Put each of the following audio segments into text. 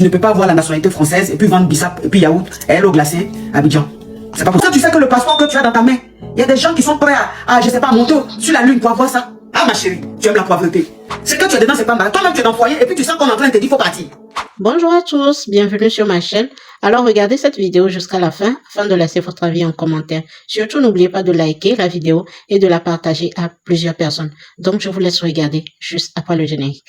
Tu ne peux pas avoir la nationalité française et puis vendre bissap et puis yaourt et l'eau glacée à Abidjan. C'est pas pour ça. Tu sais que le passeport que tu as dans ta main, il y a des gens qui sont prêts à je sais pas, monter sur la lune pour avoir ça. Ah ma chérie, tu aimes la pauvreté. C'est que tu es dedans, c'est pas mal. Toi-même tu es dans le foyer et puis tu sens qu'on est en train de te dire faut partir. Bonjour à tous, bienvenue sur ma chaîne. Alors regardez cette vidéo jusqu'à la fin afin de laisser votre avis en commentaire. Surtout n'oubliez pas de liker la vidéo et de la partager à plusieurs personnes. Donc je vous laisse regarder juste après le générique.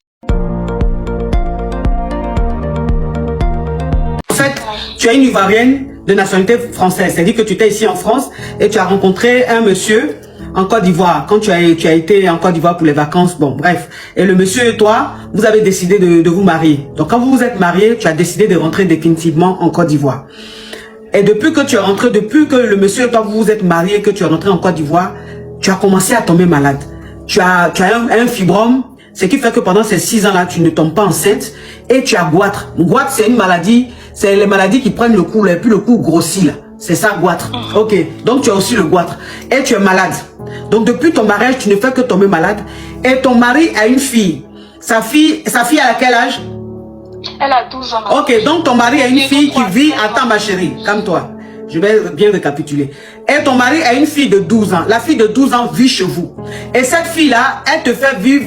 En fait, tu es une Ivoirienne de nationalité française. C'est-à-dire que tu étais ici en France et tu as rencontré un monsieur en Côte d'Ivoire. Quand tu as été en Côte d'Ivoire pour les vacances, bon bref. Et le monsieur et toi, vous avez décidé de vous marier. Donc quand vous vous êtes mariés, tu as décidé de rentrer définitivement en Côte d'Ivoire. Et depuis que tu es rentré, depuis que le monsieur et toi vous vous êtes mariés, que tu es rentré en Côte d'Ivoire, tu as commencé à tomber malade. Tu as un fibrome, ce qui fait que pendant ces 6 ans-là, tu ne tombes pas enceinte et tu as goitre. Goitre, c'est une maladie, c'est les maladies qui prennent le cou, et puis le cou grossit là. C'est ça, goitre. Ok, donc tu as aussi le goitre. Et tu es malade. Donc depuis ton mariage, tu ne fais que tomber malade. Et ton mari a une fille. Sa fille a quel âge? Elle a 12 ans. Ok, donc ton mari a une fille qui vit... Attends ma chérie, calme-toi. Je vais bien récapituler. Et ton mari a une fille de 12 ans. La fille de 12 ans vit chez vous. Et cette fille-là, elle te fait vivre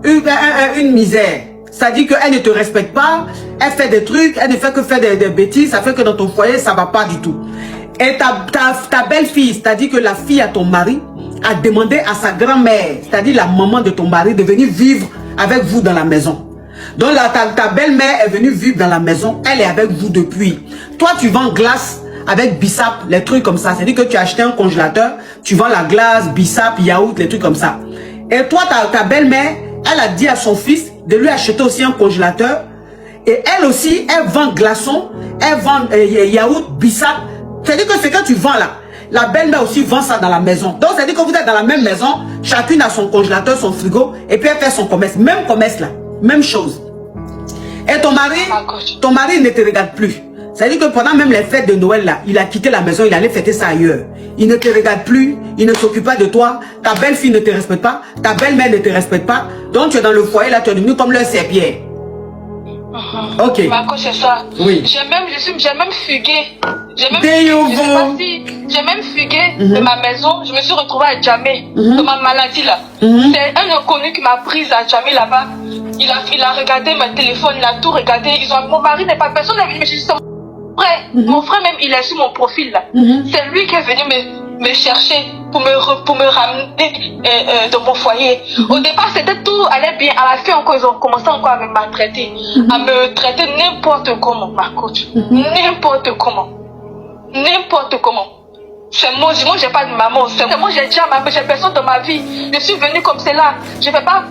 une misère. C'est-à-dire qu'elle ne te respecte pas, elle fait des trucs, elle ne fait que faire des bêtises, ça fait que dans ton foyer, ça ne va pas du tout. Et ta belle-fille, c'est-à-dire que la fille à ton mari, a demandé à sa grand-mère, c'est-à-dire la maman de ton mari, de venir vivre avec vous dans la maison. Donc ta belle-mère est venue vivre dans la maison, elle est avec vous depuis. Toi, tu vends glace avec bissap, les trucs comme ça. C'est-à-dire que tu as acheté un congélateur, tu vends la glace, bissap, yaourt, les trucs comme ça. Et toi, ta belle-mère, elle a dit à son fils de lui acheter aussi un congélateur. Et elle aussi, elle vend glaçons, elle vend yaourt, bissap. C'est-à-dire que ce que tu vends là, la belle-mère aussi vend ça dans la maison. Donc, c'est-à-dire que vous êtes dans la même maison, chacune a son congélateur, son frigo, et puis elle fait son commerce. Même commerce là, même chose. Et ton mari ne te regarde plus. C'est-à-dire que pendant même les fêtes de Noël là, il a quitté la maison, il allait fêter ça ailleurs. Il ne te regarde plus, il ne s'occupe pas de toi, ta belle-fille ne te respecte pas, ta belle-mère ne te respecte pas. Donc tu es dans le foyer là, tu es devenu comme le serpillère. Ok. Marco, c'est ça. Oui. J'ai même fugué. J'ai même fugué de ma maison. Je me suis retrouvée à Djamé, de ma maladie là. C'est un inconnu qui m'a prise à Djamé là-bas. Il a regardé mon téléphone, il a tout regardé. Mon mari n'est pas, personne n'est venu me chercher. Mon frère même, il est sur mon profil là. C'est lui qui est venu me chercher pour me ramener dans mon foyer. Au départ, c'était tout allait bien. À la fin, encore, ils ont commencé encore à me maltraiter. À me traiter n'importe comment, ma coach. N'importe comment. N'importe comment. C'est moi j'ai pas de maman. C'est moi j'ai déjà j'ai personne dans ma vie. Je suis venue comme cela. Je vais pas.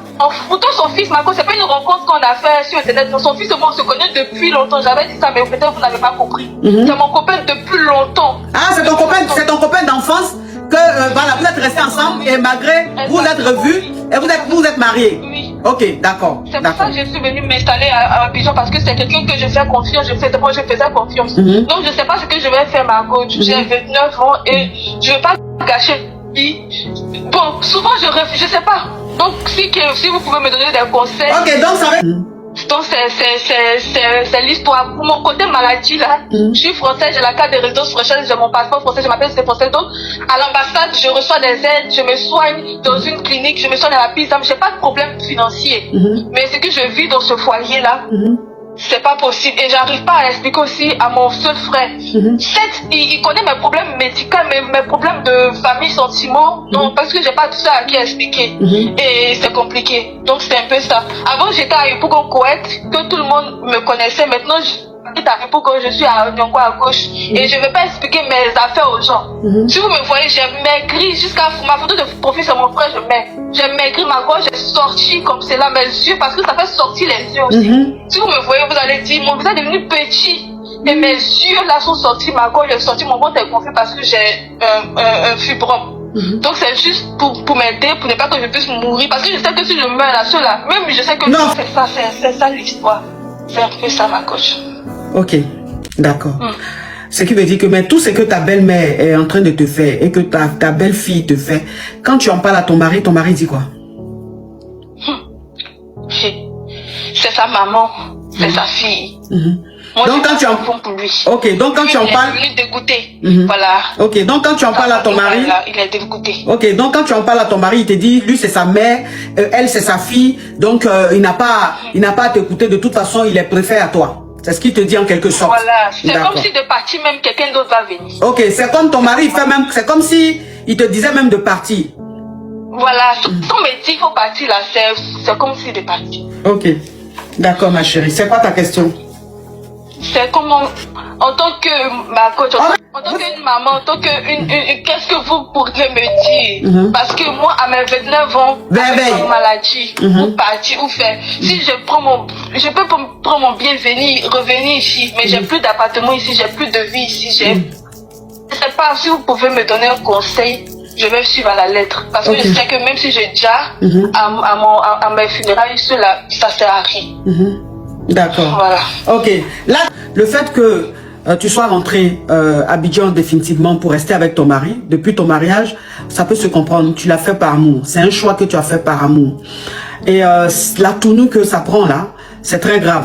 Pourtant son fils, Marco, c'est pas une rencontre qu'on a fait sur internet. Son fils et moi on se connaît depuis longtemps. J'avais dit ça, mais peut-être vous n'avez pas compris. C'est mon copain depuis longtemps. Ah, c'est ton copain d'enfance que voilà, vous êtes restés ensemble et malgré vous êtes revus et vous êtes mariés. Oui. Ok, d'accord. C'est pour ça que je suis venue m'installer à Abidjan parce que c'est quelqu'un que je fais confiance. Je faisais confiance. Donc je sais pas ce que je vais faire, Marco. J'ai 29 ans et je vais pas gâcher. Bon, souvent je sais pas. Donc si vous pouvez me donner des conseils. Ok, donc ça va. Donc c'est l'histoire. Pour mon côté maladie là, je suis française, j'ai la carte de résidence française, j'ai mon passeport français, je m'appelle français. Donc à l'ambassade, je reçois des aides, je me soigne dans une clinique, je me soigne à la PISAM, j'ai pas de problème financier. Mais ce que je vis dans ce foyer là, c'est pas possible. Et j'arrive pas à expliquer aussi à mon seul frère. Certes, il connaît mes problèmes médicaux, mes problèmes de famille, sentiments. Donc, parce que j'ai pas tout ça à qui expliquer. Et c'est compliqué. Donc, c'est un peu ça. Avant, j'étais à Yopougon, Koweït, que tout le monde me connaissait. Maintenant, j'habite à Yopougon, je suis à Nyongo à gauche. Et je vais pas expliquer mes affaires aux gens. Si vous me voyez, j'ai maigri jusqu'à ma photo de profil sur mon frère, j'ai maigri, ma gorge est sortie comme cela, mes yeux, parce que ça fait sortir les yeux aussi. Si vous me voyez, vous allez dire, mon visage est devenu petit. Et mes yeux là sont sortis, ma gorge est sortie, mon ventre est gonflé parce que j'ai un fibrome. Donc c'est juste pour m'aider, pour ne pas que je puisse mourir. Parce que je sais que si je meurs là, ceux-là, même je sais que c'est ça l'histoire. C'est un peu ça, ma coach. Ok, d'accord. Ce qui veut dire que mais tout ce que ta belle-mère est en train de te faire et que ta belle-fille te fait, quand tu en parles à ton mari dit quoi? C'est sa maman. C'est sa fille. Moi, donc quand tu en pour lui. Ok, donc quand tu en parles, il est dégoûté. Voilà. Ok, donc quand tu en parles à ton mari, il est dégoûté. Ok, donc quand tu en parles à ton mari, il te dit, lui c'est sa mère, elle c'est sa fille, donc il n'a pas à t'écouter, de toute façon il est préféré à toi. C'est ce qu'il te dit en quelque sorte. Voilà, c'est comme si de partir même quelqu'un d'autre va venir. Ok, c'est comme ton mari fait même, c'est comme si il te disait même de partir. Voilà, quand on me dit qu'il faut partir là, c'est comme si de partir. Ok, d'accord ma chérie, c'est quoi ta question? C'est comment, en tant que ma coach, en tant qu'une maman, en tant qu'une, qu'est-ce que vous pourriez me dire? Parce que moi, à mes 29 ans, avec ma maladie, ou partir, ou faire, si je prends je peux prendre mon bien, revenir ici, mais j'ai plus d'appartement ici, j'ai plus de vie ici, je sais pas si vous pouvez me donner un conseil. Je vais suivre à la lettre. Parce que je sais que même si j'ai déjà à mes funérailles, cela, ça sert à rien. D'accord. Voilà. Ok. Là, le fait que tu sois rentré à Abidjan définitivement pour rester avec ton mari, depuis ton mariage, ça peut se comprendre. Tu l'as fait par amour. C'est un choix que tu as fait par amour. Et la tournure que ça prend là, c'est très grave.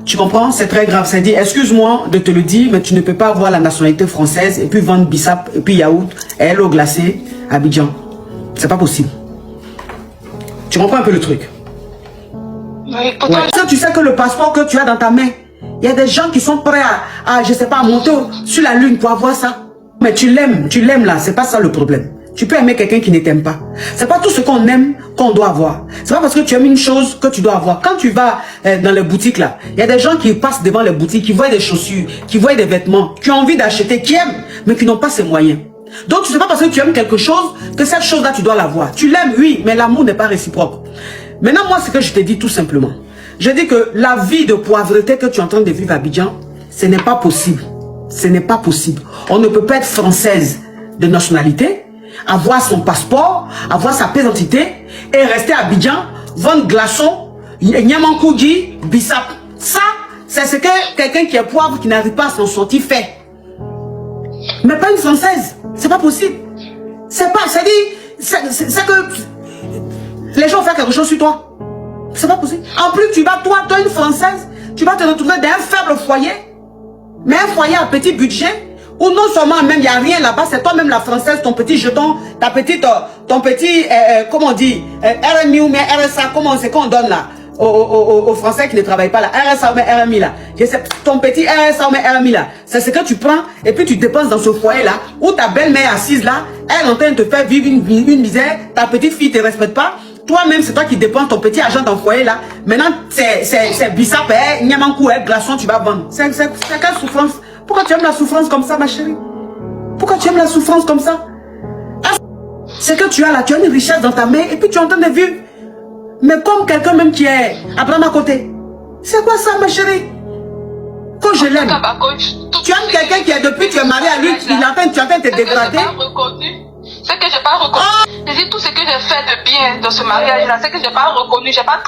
Tu comprends? C'est très grave. C'est dit, excuse-moi de te le dire, mais tu ne peux pas avoir la nationalité française et puis vendre bissap et puis yaourt et l'eau glacée à Abidjan. C'est pas possible. Tu comprends un peu le truc? Oui, pourtant... Ça, tu sais que le passeport que tu as dans ta main, il y a des gens qui sont prêts à je sais pas, monter sur la lune pour avoir ça. Mais tu l'aimes là, c'est pas ça le problème. Tu peux aimer quelqu'un qui ne t'aime pas. C'est pas tout ce qu'on aime qu'on doit avoir. C'est pas parce que tu aimes une chose que tu dois avoir. Quand tu vas dans les boutiques là, il y a des gens qui passent devant les boutiques, qui voient des chaussures, qui voient des vêtements, qui ont envie d'acheter, qui aiment, mais qui n'ont pas ces moyens. Donc tu sais pas parce que tu aimes quelque chose que cette chose là tu dois l'avoir. Tu l'aimes, oui, mais l'amour n'est pas réciproque. Maintenant moi ce que je te dis tout simplement, je dis que la vie de poivreté que tu es en train de vivre à Abidjan, ce n'est pas possible. Ce n'est pas possible. On ne peut pas être française de nationalité, avoir son passeport, avoir sa pièce d'identité et rester à Abidjan, vendre glaçons, Nyamankoudi, bissap. Ça, c'est ce que quelqu'un qui est poivre, qui n'arrive pas à s'en sortir fait. Mais pas une française. C'est pas possible. C'est pas, c'est que les gens font quelque chose sur toi. C'est pas possible. En plus, toi, une française, tu vas te retrouver dans un faible foyer, mais un foyer à petit budget, où non seulement même il n'y a rien là-bas, c'est toi-même la française, ton petit jeton, ton petit, comment on dit, RMI ou bien RSA, comment c'est qu'on donne là, aux Français qui ne travaillent pas là, RSA ou bien RMI là, ton petit RSA ou bien RMI là, c'est ce que tu prends et puis tu dépenses dans ce foyer là, où ta belle-mère assise là, elle est en train de te faire vivre une misère, ta petite fille ne te respecte pas. Toi-même, c'est toi qui dépenses ton petit argent dans le foyer là. Maintenant, c'est bissap, Nyamankou, glaçon, tu vas vendre. C'est quelle souffrance? Pourquoi tu aimes la souffrance comme ça, ma chérie? Pourquoi tu aimes la souffrance comme ça? C'est que tu as là, tu as une richesse dans ta main et puis tu es en train de vivre. Mais comme quelqu'un même qui est à prendre à côté. C'est quoi ça, ma chérie? Quand je l'aime. Tu aimes quelqu'un qui est depuis, tu es marié à lui, tu es en train de te dégrader. Ce que j'ai pas reconnu, je dis tout ce que j'ai fait de bien dans ce mariage-là, c'est que j'ai pas reconnu, j'ai pas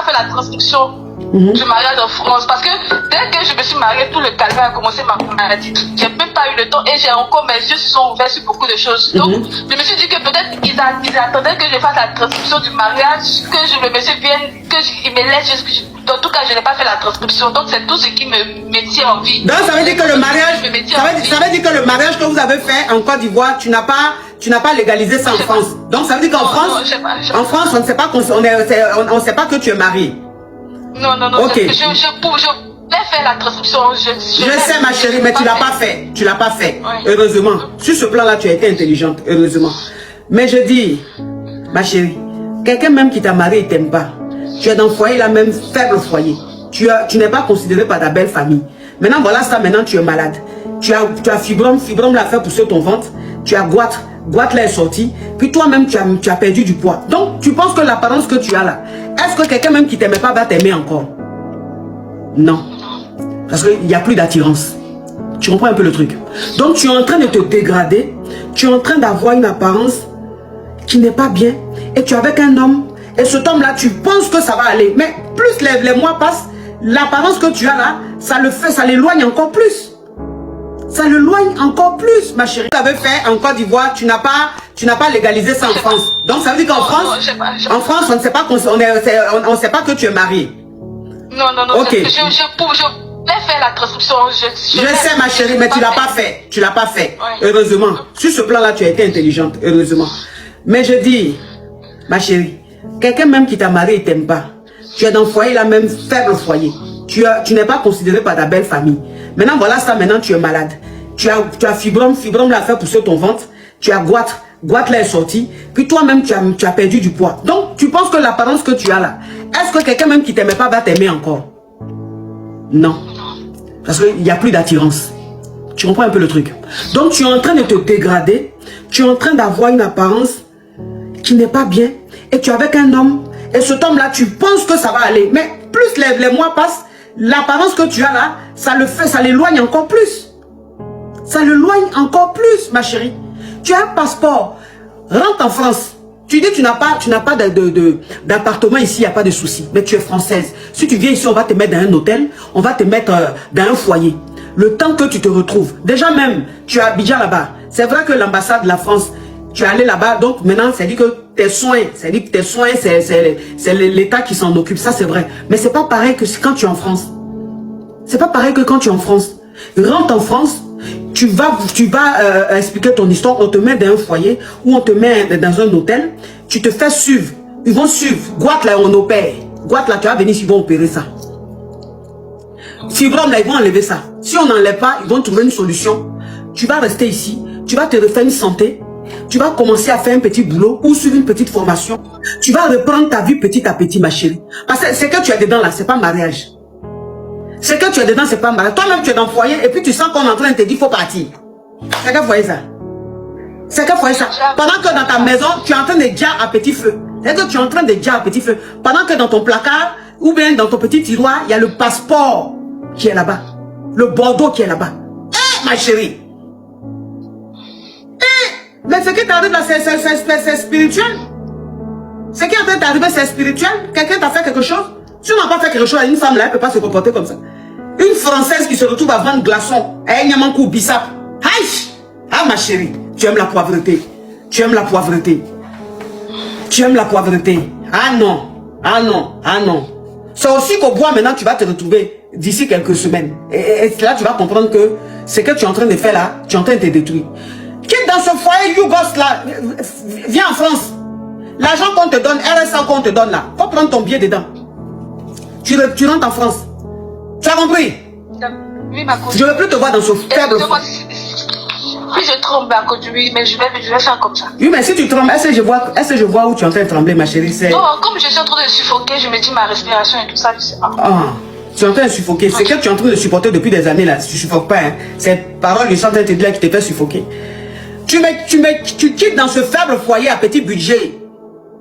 fait la transcription du mariage en France. Parce que dès que je me suis mariée, tout le calvaire a commencé ma maladie. J'ai même pas eu le temps et j'ai encore mes yeux se sont ouverts sur beaucoup de choses. Donc, je me suis dit que peut-être ils attendaient que je fasse la transcription du mariage, que le monsieur vienne, qu'il me laisse. En tout cas, je n'ai pas fait la transcription. Donc, c'est tout ce qui me tient en vie. Donc, ça veut dire que le mariage, ça veut dire que le mariage que vous avez fait en Côte d'Ivoire, tu n'as pas légalisé ça en France. Donc, ça veut dire qu'en France, en France, on ne sait pas on sait pas que tu es marié. Non. Okay. Je voulais faire la transcription. Je sais, ma chérie, mais tu l'as pas fait. Tu l'as pas fait. Oui. Heureusement. Sur ce plan-là, tu as été intelligente. Heureusement. Mais je dis, ma chérie, quelqu'un même qui t'a marié, il t'aime pas. Tu es dans le foyer, là même, faible foyer. Tu n'es pas considéré par ta belle famille. Maintenant, voilà ça, maintenant tu es malade. Tu as fibrome l'a fait pousser ton ventre. Tu as goitre là est sorti. Puis toi-même, tu as perdu du poids. Donc, tu penses que l'apparence que tu as là, est-ce que quelqu'un même qui t'aimait pas va t'aimer encore? Non. Parce qu'il n'y a plus d'attirance. Tu comprends un peu le truc? Donc, tu es en train de te dégrader. Tu es en train d'avoir une apparence qui n'est pas bien. Et tu es avec un homme. Et cet homme-là, tu penses que ça va aller. Mais plus les mois passent, l'apparence que tu as là, ça l'éloigne encore plus. Ça l'éloigne encore plus, ma chérie. Tu avais fait en Côte d'Ivoire, tu n'as pas légalisé ça en France. Donc ça veut dire qu'en France, on ne sait pas que tu es marié. Non. Ok. Je voulais faire la transcription. Je sais, ma chérie, mais tu l'as pas fait. Tu l'as pas fait. Ouais. Heureusement. Sur ce plan-là, tu as été intelligente. Heureusement. Mais je dis, ma chérie, quelqu'un même qui t'a marié, il t'aime pas. Tu es dans le foyer, là même, faible foyer. Tu n'es pas considéré par ta belle famille. Maintenant, voilà ça, maintenant tu es malade. Tu as fibrome l'a fait pousser ton ventre. Tu as goitre là est sorti. Puis toi-même, tu as perdu du poids. Donc, tu penses que l'apparence que tu as là, est-ce que quelqu'un même qui t'aimait pas va t'aimer encore? Non. Parce qu'il n'y a plus d'attirance. Tu comprends un peu le truc? Donc, tu es en train de te dégrader. Tu es en train d'avoir une apparence qui n'est pas bien. Et tu es avec un homme. Et cet homme-là, tu penses que ça va aller. Mais plus les mois passent, l'apparence que tu as là, ça l'éloigne encore plus. Ça l'éloigne encore plus, ma chérie. Tu as un passeport. Rentre en France. Tu dis que tu n'as pas d'appartement ici, il n'y a pas de souci. Mais tu es française. Si tu viens ici, on va te mettre dans un hôtel. On va te mettre dans un foyer. Le temps que tu te retrouves. Déjà même, tu es à Abidjan là-bas. C'est vrai que l'ambassade de la France, tu es allé là-bas. Donc maintenant, c'est dit que tes soins, c'est l'État qui s'en occupe. Ça, c'est vrai. Mais c'est pas pareil que quand tu es en France. C'est pas pareil que quand tu es en France. Rentre en France. Tu vas expliquer ton histoire, on te met dans un foyer ou on te met dans un hôtel, tu te fais suivre, ils vont suivre, Goitre là on opère, Goitre là tu vas venir, ils vont opérer ça. Fibrome là ils vont enlever ça, si on n'enlève pas, ils vont trouver une solution, tu vas rester ici, tu vas te refaire une santé, tu vas commencer à faire un petit boulot ou suivre une petite formation, tu vas reprendre ta vie petit à petit ma chérie, parce que c'est que tu es dedans là, c'est pas mariage. C'est que tu es dedans, c'est pas mal. Toi-même, tu es dans le foyer et puis tu sens qu'on est en train de te dire, il faut partir. C'est quel foyer ça? C'est quel foyer ça? Pendant que dans ta maison, tu es en train de dire à petit feu. C'est que tu es en train de dire à petit feu. Pendant que dans ton placard ou bien dans ton petit tiroir, il y a le passeport qui est là-bas. Le Bordeaux qui est là-bas. Eh, ma chérie. Eh, mais ce qui t'arrive là, c'est spirituel. Ce qui est en train d'arriver, c'est spirituel. Quelqu'un t'a fait quelque chose? Si on n'a pas fait quelque chose à une femme là, elle ne peut pas se comporter comme ça. Une Française qui se retrouve à vendre glaçons, à Nyamankou, Bissap. Aïe! Ah ma chérie, tu aimes la poivreté. Tu aimes la poivreté. Tu aimes la poivreté. Ah non, ah non, ah non. C'est aussi qu'au bois maintenant tu vas te retrouver d'ici quelques semaines. Et là tu vas comprendre que ce que tu es en train de faire là, tu es en train de te détruire. Quitte dans ce foyer Yougos là, viens en France. L'argent qu'on te donne, RSA qu'on te donne là, faut prendre ton billet dedans. Tu rentres en France. Tu as compris? Oui, ma coach. Je ne veux plus te voir dans ce faible. Oui, je tremble à cause de lui, mais je vais faire comme ça. Oui, mais si tu trembles, est-ce que je vois où tu es en train de trembler, ma chérie? Non, comme je suis en train de suffoquer, je me dis ma respiration et tout ça, je sais pas. Ah, tu es en train de suffoquer. C'est que tu es en train de supporter depuis des années là. Tu ne suffoques pas. Hein. Cette parole, je suis en train de te dire qui te fait suffoquer. Tu quittes dans ce faible foyer à petit budget.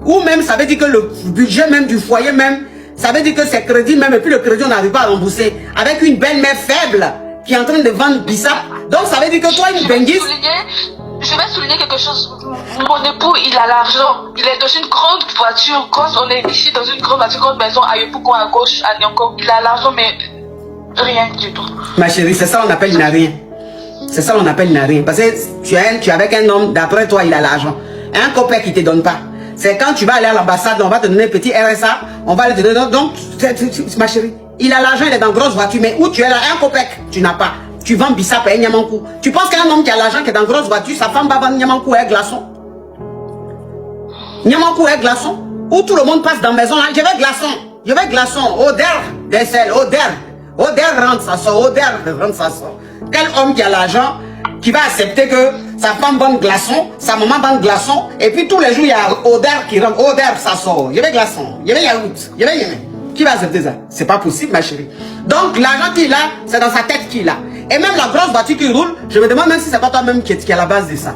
Ou même, ça veut dire que le budget même du foyer même, ça veut dire que c'est crédit même, et puis le crédit, on n'arrive pas à rembourser. Avec une belle-mère faible qui est en train de vendre Bissap. Donc, ça veut dire que toi, une benguise. Je vais souligner quelque chose. Mon époux, il a l'argent. Il est dans une grande voiture. Quand on est ici dans une grande voiture, grande maison, à Yopougon, à gauche, à Nyonko, il a l'argent, mais rien du tout. Ma chérie, c'est ça qu'on appelle une rien. C'est ça qu'on appelle une rien. Parce que tu es avec un homme, d'après toi, il a l'argent. Un copain qui ne te donne pas. C'est quand tu vas aller à l'ambassade, on va te donner un petit RSA, on va te donner. Donc, ma chérie, il a l'argent, il est dans une grosse voiture, mais où tu es là, un copec, tu n'as pas. Tu vends Bissap et Nyamankou. Tu penses qu'un homme qui a l'argent, qui est dans une grosse voiture, sa femme va vendre Nyamankou et glaçon? Nyamankou et glaçon? Où tout le monde passe dans la maison, là, je vais glaçon, odeur, d'aisselle, odeur rentre, ça sort, odeur rentre, ça sort. Quel homme qui a l'argent, qui va accepter que sa femme vende glaçon, sa maman vende glaçon, et puis tous les jours il y a odeur qui rentre, odeur ça sort, il y avait glaçon, il y avait yaourt, il y avait yémen. Qui va accepter ça? C'est pas possible ma chérie. Donc l'argent qu'il a, c'est dans sa tête qu'il a. Et même la grosse voiture qui roule, je me demande même si c'est pas toi-même qui est à la base de ça.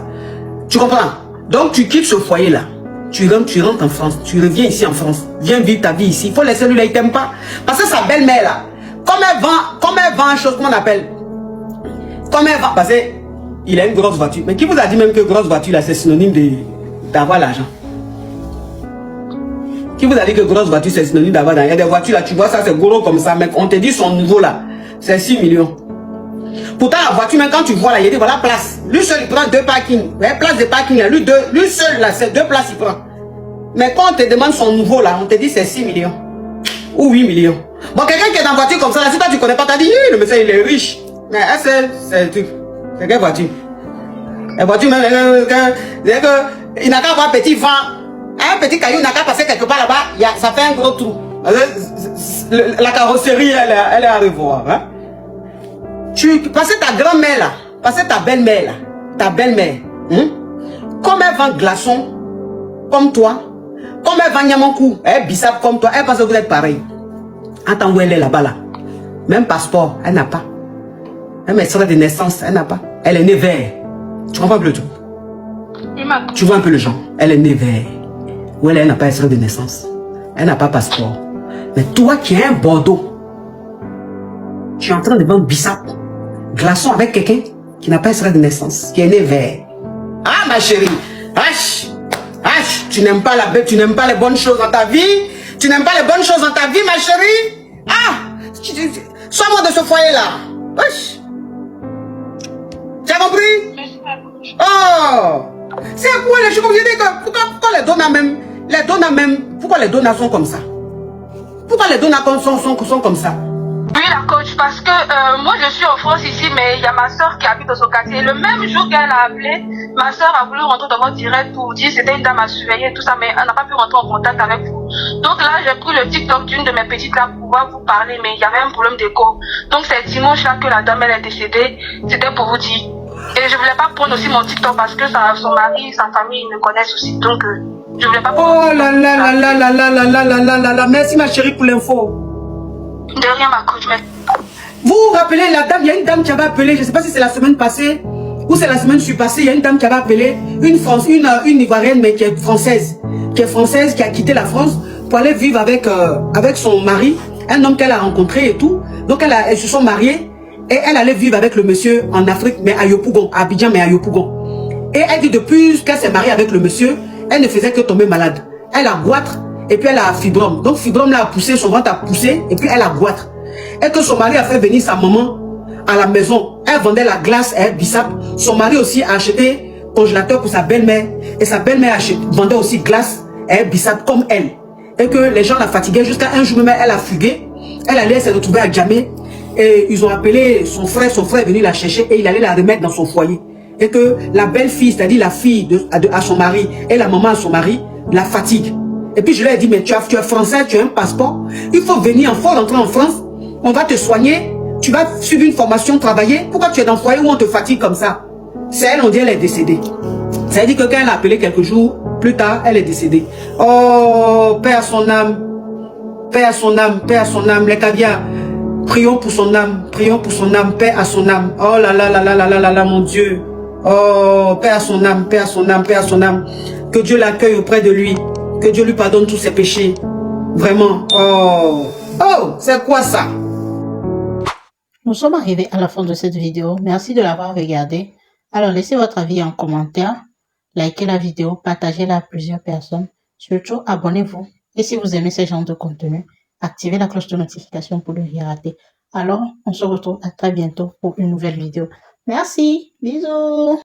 Tu comprends? Donc tu quittes ce foyer là, tu rentres en France, tu reviens ici en France, viens vivre ta vie ici. Il faut laisser lui là, il t'aime pas. Parce que sa belle-mère là, comme elle vend une chose qu'on appelle, comme elle vend, parce que il a une grosse voiture. Mais qui vous a dit même que grosse voiture là c'est synonyme d'avoir l'argent? Qui vous a dit que grosse voiture c'est synonyme d'avoir l'argent? Il y a des voitures là, tu vois ça c'est gros comme ça, mec. On te dit son niveau là, c'est 6 millions. Pourtant la voiture, même quand tu vois là, il dit voilà place. Lui seul il prend 2 parkings. Ouais, place de parking là, lui seul là, c'est 2 places il prend. Mais quand on te demande son niveau là, on te dit c'est 6 millions. Ou 8 millions. Bon, quelqu'un qui est dans la voiture comme ça, là, si toi tu connais pas, t'as dit, le monsieur il est riche. Mais c'est le truc. C'est quelle voiture? La voiture, même, il n'a qu'à avoir un petit vent. Un petit caillou n'a qu'à passer quelque part là-bas, ça fait un gros trou. La carrosserie, elle est à revoir. Hein? Parce que ta grand-mère là, parce que ta belle-mère là, ta belle-mère, comme elle vend glaçons, comme toi, comme elle vend Niamankou, elle bissap comme toi, elle pense que vous êtes pareil. Attends où elle est là-bas là. Même passeport, elle n'a pas. Même extrait de naissance, elle n'a pas. Elle est née vert. Tu comprends un peu le truc? Tu vois un peu le genre. Elle est née vert. Où elle n'a pas extrait de naissance. Elle n'a pas passeport. Mais toi qui es un Bordeaux, tu es en train de vendre bissap, glaçon avec quelqu'un qui n'a pas extrait de naissance, qui est né vert. Ah ma chérie, tu n'aimes pas la bête, tu n'aimes pas les bonnes choses dans ta vie. Tu n'aimes pas les bonnes choses dans ta vie, ma chérie. Sors-moi de ce foyer-là. Wesh. Tu as compris? Oh, c'est quoi les choses comme je dis que pourquoi les donas même, pourquoi les donas sont comme ça? Pourquoi les donas sont comme ça? Oui, la coach, parce que moi je suis en France ici, mais il y a ma soeur qui habite dans son quartier. Le même jour qu'elle a appelé, ma soeur a voulu rentrer dans votre direct pour dire que c'était une dame à surveiller, tout ça, mais elle n'a pas pu rentrer en contact avec vous. Donc là, j'ai pris le TikTok d'une de mes petites là pour pouvoir vous parler, mais il y avait un problème d'écho. Donc c'est dimanche là que la dame elle est décédée, c'était pour vous dire. Et je voulais pas prendre aussi mon TikTok parce que son mari, sa famille me connaissent aussi, donc je voulais pas prendre. Oh là là là là là là là là là là là là, merci ma chérie pour l'info. De rien, ma coach, mais... Vous vous rappelez la dame, il y a une dame qui avait appelé, je ne sais pas si c'est la semaine passée ou c'est la semaine passée, il y a une dame qui avait appelé une Ivoirienne mais qui est française, qui a quitté la France pour aller vivre avec son mari, un homme qu'elle a rencontré et tout. Donc elles se sont mariées et elle allait vivre avec le monsieur en Afrique, mais à Yopougon, à Abidjan, mais à Yopougon. Et elle dit depuis qu'elle s'est mariée avec le monsieur, elle ne faisait que tomber malade. Elle a goitre. Et puis elle a fibrome. Donc fibrome là a poussé, son ventre a poussé et puis elle a goitre. Et que son mari a fait venir sa maman à la maison. Elle vendait la glace et bissap. Son mari aussi a acheté congélateur pour sa belle-mère. Et sa belle-mère vendait aussi glace et bissap comme elle. Et que les gens la fatiguaient jusqu'à un jour même elle a fugué. Elle allait se retrouver à Djamé. Et ils ont appelé son frère est venu la chercher et il allait la remettre dans son foyer. Et que la belle-fille, c'est-à-dire la fille à son mari et la maman à son mari, la fatigue. Et puis je lui ai dit, mais tu es français, tu as un passeport, il faut venir, il faut rentrer en France, on va te soigner, tu vas suivre une formation, travailler. Pourquoi tu es dans le foyer où on te fatigue comme ça? C'est elle, on dit, elle est décédée. Ça veut dire que quand elle a appelé quelques jours plus tard, elle est décédée. Oh, paix à son âme, paix à son âme, paix à son âme, les caviars. Prions pour son âme, paix à son âme. Oh là là là là là là là là, mon Dieu. Oh, paix à son âme, paix à son âme, paix à son âme. Que Dieu l'accueille auprès de lui. Que Dieu lui pardonne tous ses péchés. Vraiment. Oh. Oh, c'est quoi ça? Nous sommes arrivés à la fin de cette vidéo. Merci de l'avoir regardée. Alors, laissez votre avis en commentaire. Likez la vidéo, partagez-la à plusieurs personnes. Surtout, abonnez-vous. Et si vous aimez ce genre de contenu, activez la cloche de notification pour ne rien rater. Alors, on se retrouve à très bientôt pour une nouvelle vidéo. Merci. Bisous.